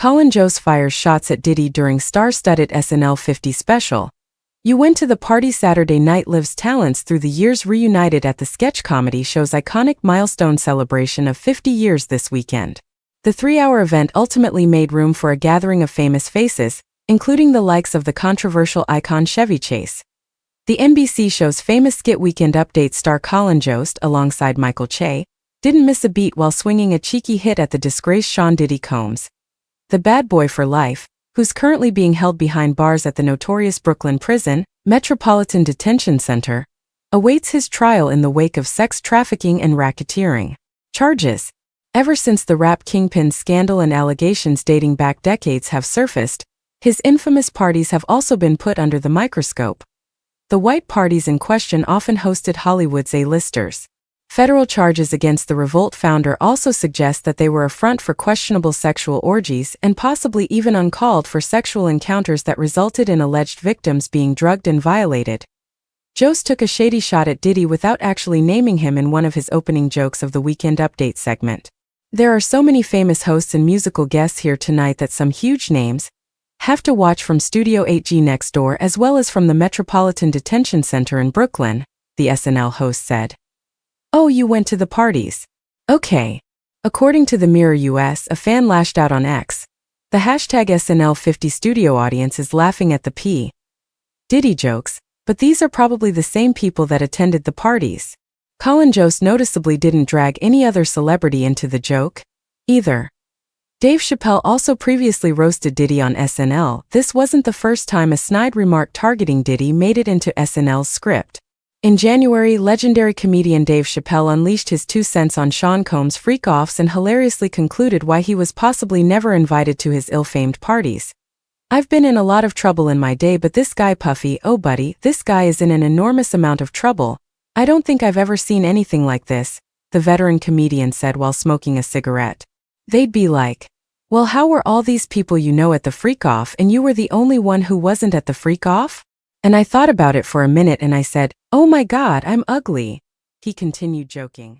Colin Jost fires shots at Diddy during star-studded SNL50 special. You Went to the Party Saturday Night Live's talents through the years reunited at the sketch comedy show's iconic milestone celebration of 50 years this weekend. The 3-hour event ultimately made room for a gathering of famous faces, including the likes of the controversial icon Chevy Chase. The NBC show's famous skit Weekend Update star Colin Jost, alongside Michael Che, didn't miss a beat while swinging a cheeky hit at the disgraced Sean Diddy Combs. The bad boy for life, who's currently being held behind bars at the notorious Brooklyn Prison, Metropolitan Detention Center, awaits his trial in the wake of sex trafficking and racketeering charges. Ever since the rap kingpin scandal and allegations dating back decades have surfaced, his infamous parties have also been put under the microscope. The white parties in question often hosted Hollywood's A-listers. Federal charges against the Revolt founder also suggest that they were a front for questionable sexual orgies and possibly even uncalled for sexual encounters that resulted in alleged victims being drugged and violated. Jost took a shady shot at Diddy without actually naming him in one of his opening jokes of the Weekend Update segment. There are so many famous hosts and musical guests here tonight that some huge names have to watch from Studio 8G next door as well as from the Metropolitan Detention Center in Brooklyn, the SNL host said. Oh, you went to the parties. Okay. According to the Mirror US, a fan lashed out on X. The hashtag SNL50 studio audience is laughing at the P. Diddy jokes, but these are probably the same people that attended the parties. Colin Jost noticeably didn't drag any other celebrity into the joke, either. Dave Chappelle also previously roasted Diddy on SNL. This wasn't the first time a snide remark targeting Diddy made it into SNL's script. In January, legendary comedian Dave Chappelle unleashed his 2 cents on Sean Combs' freak-offs and hilariously concluded why he was possibly never invited to his ill-famed parties. I've been in a lot of trouble in my day, but this guy Puffy, oh buddy, this guy is in an enormous amount of trouble. I don't think I've ever seen anything like this, the veteran comedian said while smoking a cigarette. They'd be like, well, how were all these people you know at the freak-off and you were the only one who wasn't at the freak-off? And I thought about it for a minute and I said, oh my God, I'm ugly. He continued joking.